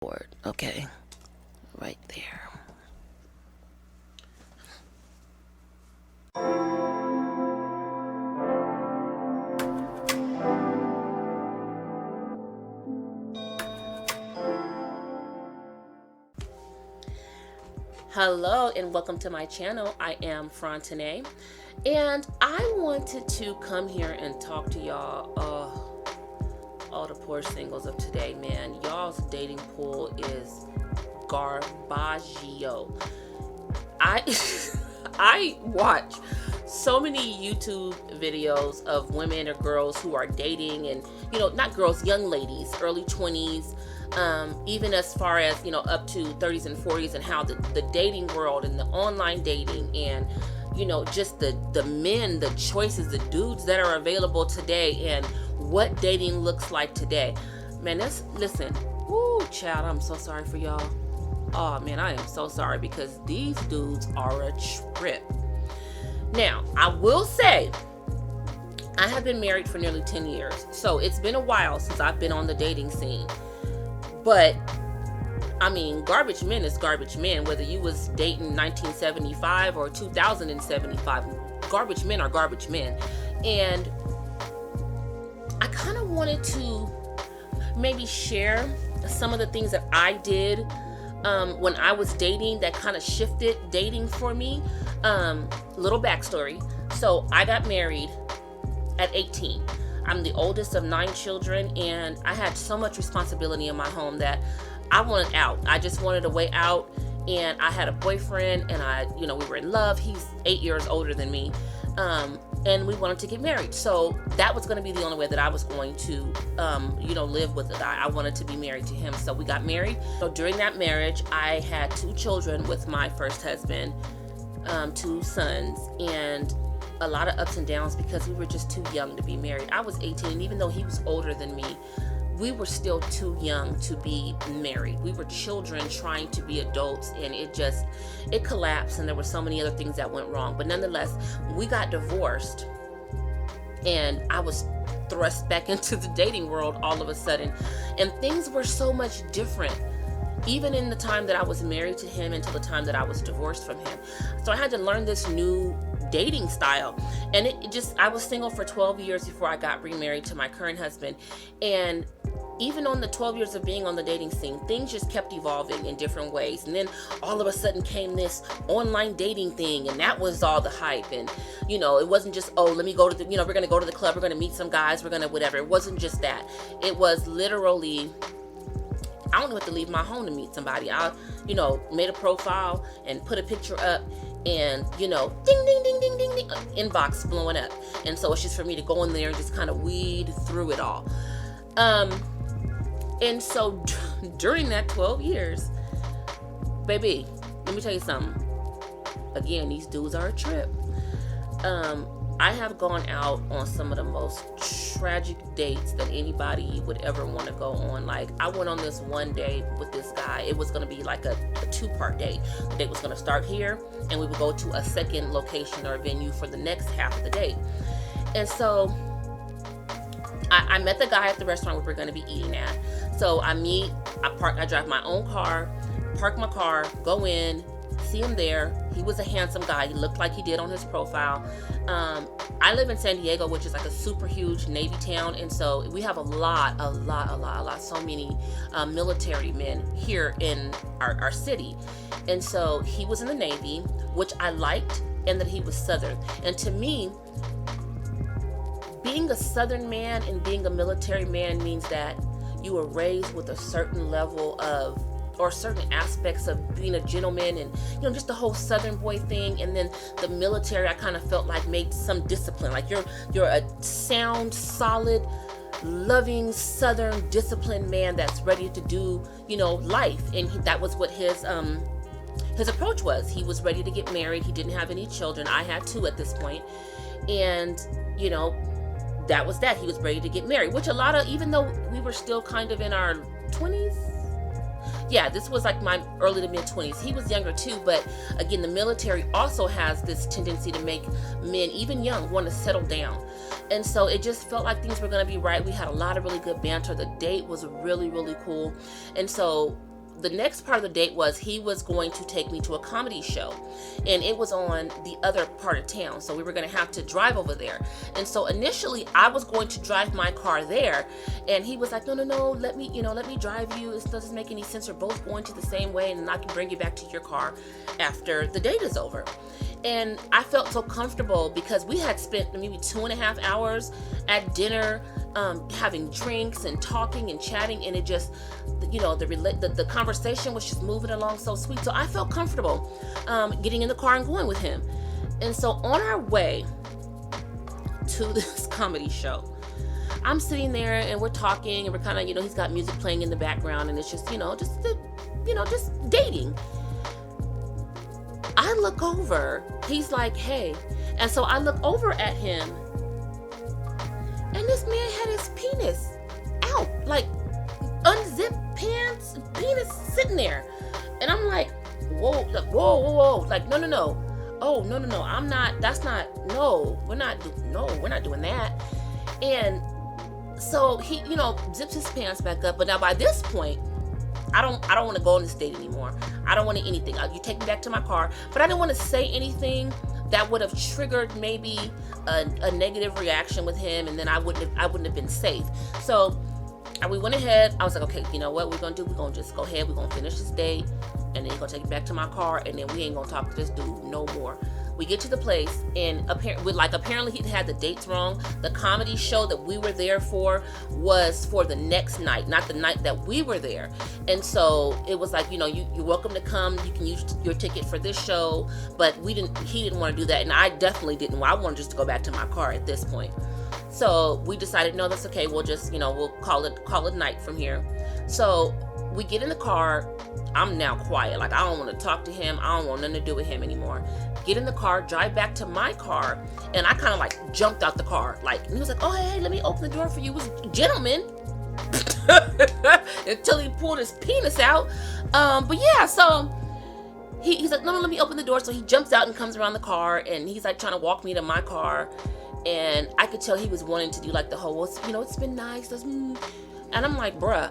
board. Okay, right there. Hello and welcome to my channel. I am Fronten'a, and I wanted to come here and talk to y'all. All the poor singles of today, man. Y'all's dating pool is garbaggio. I watch so many YouTube videos of women or girls who are dating, and not girls, young ladies, early 20s, even as far as up to 30s and 40s, and how the dating world and the online dating and just the men, the choices, the dudes that are available today, and what dating looks like today. Man, listen, woo, child, I'm so sorry for y'all. Oh man, I am so sorry, because these dudes are a trip. Now, I will say, I have been married for nearly 10 years, so it's been a while since I've been on the dating scene. But I mean, garbage men is garbage men, whether you was dating 1975 or 2075. Garbage men are garbage men. And I kind of wanted to maybe share some of the things that I did when I was dating that kind of shifted dating for me. Little backstory. So I got married at 18. I'm the oldest of 9 children, and I had so much responsibility in my home that I wanted out. I just wanted a way out, and I had a boyfriend, and we were in love. He's 8 years older than me, and we wanted to get married. So that was going to be the only way that I was going to, live with a guy. I wanted to be married to him. So we got married. So during that marriage, I had 2 children with my first husband, 2 sons, and a lot of ups and downs because we were just too young to be married. I was 18, and even though he was older than me, we were still too young to be married. We were children trying to be adults, and it collapsed, and there were so many other things that went wrong. But nonetheless, we got divorced, and I was thrust back into the dating world all of a sudden, and things were so much different, even in the time that I was married to him until the time that I was divorced from him. So I had to learn this new dating style, and I was single for 12 years before I got remarried to my current husband. And even on the 12 years of being on the dating scene, things just kept evolving in different ways. And then all of a sudden came this online dating thing, and that was all the hype. And it wasn't just, oh, let me go to we're gonna go to the club, we're gonna meet some guys, we're gonna whatever. It wasn't just that. It was literally, I don't have to leave my home to meet somebody. I, made a profile and put a picture up, and ding, ding, ding, ding, ding, ding, inbox blowing up. And so it's just for me to go in there and just kind of weed through it all. And so during that 12 years, baby, let me tell you something. Again, these dudes are a trip. I have gone out on some of the most tragic dates that anybody would ever want to go on. Like, I went on this one date with this guy. It was going to be like a 2-part date. The date was going to start here, and we would go to a second location or venue for the next half of the date. And so I met the guy at the restaurant we were going to be eating at. So I drive my own car, park my car, go in, see him there. He was a handsome guy. He looked like he did on his profile. I live in San Diego, which is like a super huge Navy town, and so we have a lot, so many military men here in our city. And so he was in the Navy, which I liked, and that he was Southern. And to me, being a Southern man and being a military man means that you were raised with a certain level of, or certain aspects of being a gentleman, and just the whole Southern boy thing. And then the military, I kind of felt like made some discipline. Like you're a sound, solid, loving, Southern, disciplined man that's ready to do life. And that was what his approach was. He was ready to get married. He didn't have any children. I had 2 at this point, and that was that. He was ready to get married, which even though we were still kind of in our 20s, yeah, this was like my early to mid 20s. He was younger too, but again, the military also has this tendency to make men, even young, want to settle down. And so it just felt like things were going to be right. We had a lot of really good banter. The date was really, really cool. And so the next part of the date was he was going to take me to a comedy show, and it was on the other part of town, so we were going to have to drive over there. And so initially I was going to drive my car there, and he was like, no, let me drive you. It doesn't make any sense. We're both going to the same way, and I can bring you back to your car after the date is over. And I felt so comfortable because we had spent maybe 2.5 hours at dinner, having drinks and talking and chatting, and it just, the conversation was just moving along so sweet. So I felt comfortable getting in the car and going with him. And so on our way to this comedy show, I'm sitting there and we're talking, and we're kind of, he's got music playing in the background, and it's just, just dating. I look over, he's like, hey. And so I look over at him, and this man had his penis out, like unzipped pants, penis sitting there. And I'm like, whoa, like, no. Oh, no, we're not doing that. And so he, zips his pants back up. But now by this point, I don't want to go on this date anymore. I don't want anything. You take me back to my car. But I didn't want to say anything that would have triggered maybe a negative reaction with him, and then I wouldn't have been safe. So we went ahead. I was like, okay, you know what we're gonna do? We're gonna just go ahead. We're gonna finish this date, and then you're gonna take me back to my car, and then we ain't gonna talk to this dude no more. We get to the place, and apparently he had the dates wrong. The comedy show that we were there for was for the next night, not the night that we were there. And so it was like, you're welcome to come. You can use your ticket for this show, but he didn't want to do that, and I definitely didn't. I wanted just to go back to my car at this point. So we decided, no, that's okay. We'll just, we'll call it night from here. So we get in the car. I'm now quiet. Like, I don't want to talk to him. I don't want nothing to do with him anymore. Get in the car, drive back to my car, and I kind of like jumped out the car. Like, and he was like, oh, hey, let me open the door for you. He was a gentleman until he pulled his penis out. But yeah, so he's like, no, let me open the door. So he jumps out and comes around the car, and he's like trying to walk me to my car. And I could tell he was wanting to do like the whole, well, it's been nice. And I'm like, bruh,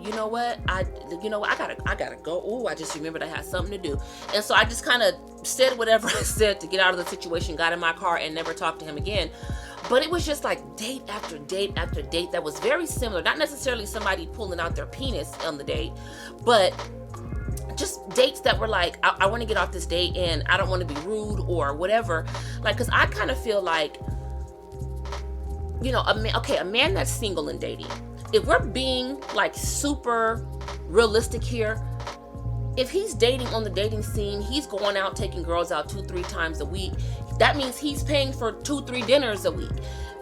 you know what? I gotta go. Ooh, I just remembered I had something to do. And so I just kind of said whatever I said to get out of the situation, got in my car, and never talked to him again. But it was just like date after date after date that was very similar. Not necessarily somebody pulling out their penis on the date, but just dates that were like, I want to get off this date and I don't want to be rude or whatever. Like, because I kind of feel like, a man that's single and dating, if we're being like super realistic here, if he's dating on the dating scene, he's going out taking girls out 2-3 times a week. That means he's paying for 2-3 dinners a week,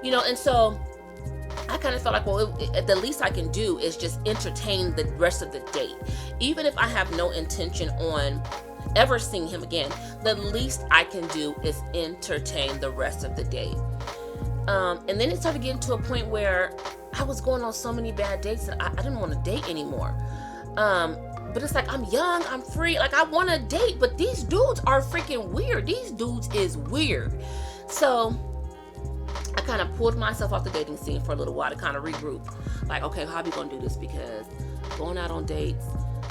and so I kind of felt like, well, the least I can do is just entertain the rest of the date. Even if I have no intention on ever seeing him again, the least I can do is entertain the rest of the date. And then it started getting to a point where I was going on so many bad dates that I didn't want to date anymore. But it's like, I'm young, I'm free, like I want to date, but these dudes are freaking weird. These dudes is weird. So I kind of pulled myself off the dating scene for a little while to kind of regroup. Like, okay, how are we going to do this? Because going out on dates,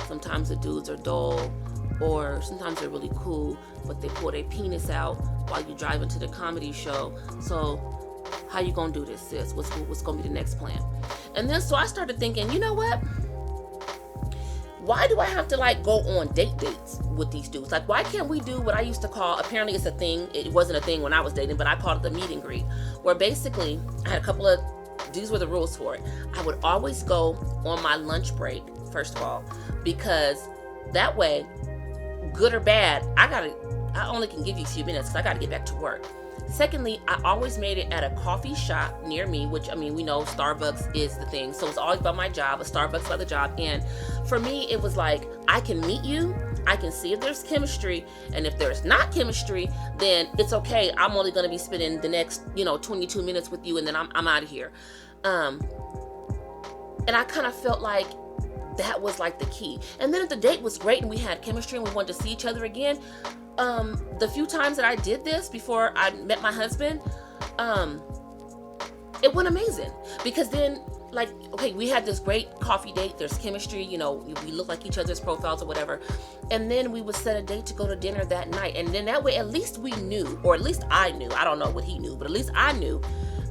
sometimes the dudes are dull, or sometimes they're really cool, but they pull their penis out while you're driving to the comedy show. So how you going to do this, sis? What's going to be the next plan? And then so I started thinking, you know what? Why do I have to like go on dates with these dudes? Like, why can't we do what I used to call, apparently it's a thing, it wasn't a thing when I was dating, but I called it the meet and greet, where basically I had a couple of, these were the rules for it. I would always go on my lunch break, first of all, because that way, good or bad, I only can give you a few minutes because I got to get back to work. Secondly, I always made it at a coffee shop near me, which, I mean, we know Starbucks is the thing. So it's always by my job, a Starbucks by the job. And for me, it was like, I can meet you, I can see if there's chemistry. And if there's not chemistry, then it's okay. I'm only going to be spending the next, 22 minutes with you, and then I'm out of here. And I kind of felt like that was like the key. And then if the date was great and we had chemistry and we wanted to see each other again, the few times that I did this before I met my husband, it went amazing, because then like, okay, we had this great coffee date, there's chemistry, you know, we look like each other's profiles or whatever, and then we would set a date to go to dinner that night, and then that way at least we knew, or at least I knew, I don't know what he knew, but at least I knew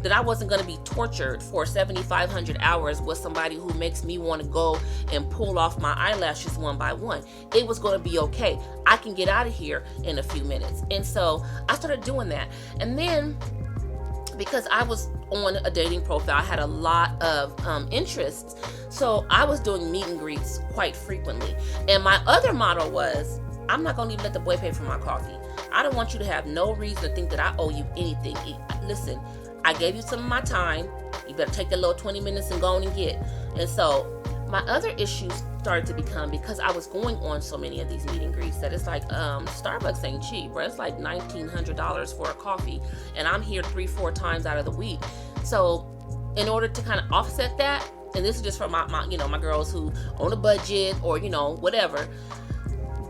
that I wasn't going to be tortured for 7,500 hours with somebody who makes me want to go and pull off my eyelashes one by one. It was going to be okay. I can get out of here in a few minutes. And so I started doing that. And then because I was on a dating profile, I had a lot of interests. So I was doing meet and greets quite frequently. And my other motto was, I'm not going to even let the boy pay for my coffee. I don't want you to have no reason to think that I owe you anything. Listen, I gave you some of my time. You better take that little 20 minutes and go on and get. And so my other issues started to become, because I was going on so many of these meet and greets, that it's like, Starbucks ain't cheap, bro. It's like $1,900 for a coffee. And I'm here 3-4 times out of the week. So in order to kind of offset that, and this is just for my you know, my girls who on a budget or, you know, whatever,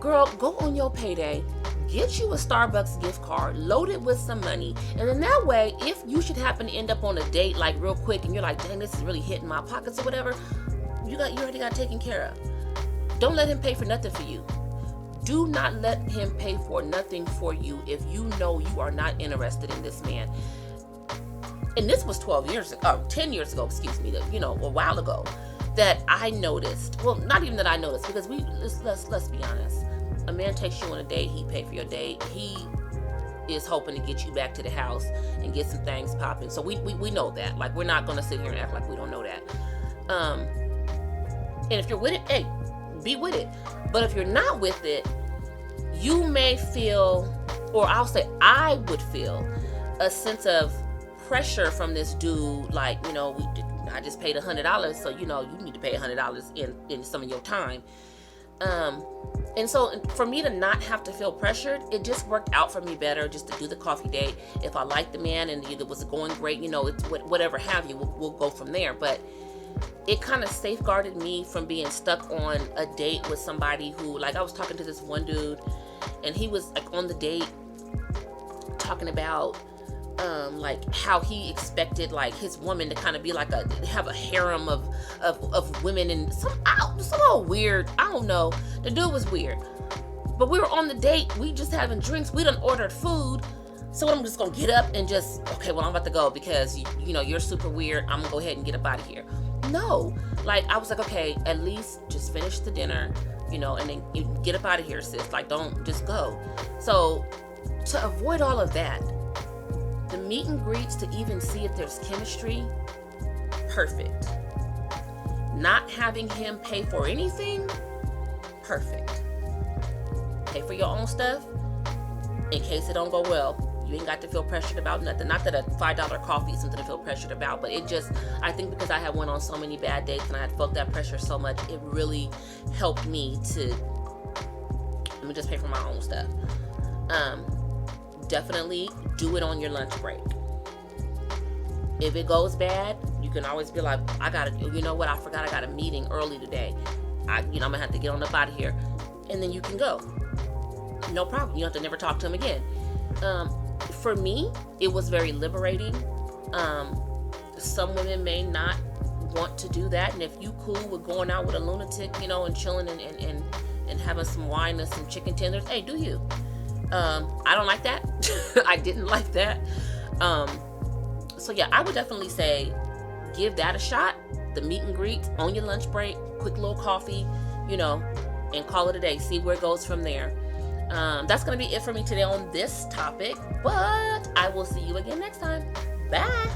girl, go on your payday, get you a Starbucks gift card, load it with some money, and then that way, if you should happen to end up on a date like real quick and you're like, dang, this is really hitting my pockets or whatever, you already got taken care of. Don't let him pay for nothing for you. Do not let him pay for nothing for you if you know you are not interested in this man. And this was 10 years ago, excuse me, you know, a while ago, that I noticed. Well, not even that I noticed, because let's be honest. A man takes you on a date, he paid for your date, he is hoping to get you back to the house and get some things popping. So we know that. Like, we're not gonna sit here and act like we don't know that. And if you're with it, hey, be with it. But if you're not with it, you may feel, or I'll say I would feel, a sense of pressure from this dude. Like, you know, I just paid $100, so, you know, you need to pay $100 in some of your time. And so for me to not have to feel pressured, it just worked out for me better just to do the coffee date. If I liked the man and it was going great, you know, it's whatever have you, we'll go from there. But it kind of safeguarded me from being stuck on a date with somebody who, like, I was talking to this one dude, and he was like on the date talking about like how he expected like his woman to kind of be like have a harem of women, and some old weird, I don't know, the dude was weird. But we were on the date, we just having drinks, we done ordered food, so I'm just gonna get up and just, okay, well, I'm about to go because you know, you're super weird, I'm gonna go ahead and get up out of here. No, like, I was like, okay, at least just finish the dinner, you know, and then you get up out of here, sis. Like, don't just go. So to avoid all of that, the meet and greets, to even see if there's chemistry, perfect. Not having him pay for anything, perfect. Pay for your own stuff in case it don't go well. You ain't got to feel pressured about nothing. Not that a $5 coffee is something to feel pressured about, but it just, I think because I had went on so many bad dates and I had felt that pressure so much, it really helped me to, let me just pay for my own stuff. Definitely do it on your lunch break. If it goes bad, you can always be like, you know what, I forgot I got a meeting early today. I'm gonna have to get on up out of here. And then you can go. No problem. You don't have to never talk to him again. For me, it was very liberating. Some women may not want to do that, and if you cool with going out with a lunatic, you know, and chilling and having some wine and some chicken tenders, hey, do you? I don't like that. I didn't like that. So yeah, I would definitely say give that a shot. The meet and greet on your lunch break, quick little coffee, you know, and call it a day. See where it goes from there. That's going to be it for me today on this topic, but I will see you again next time. Bye.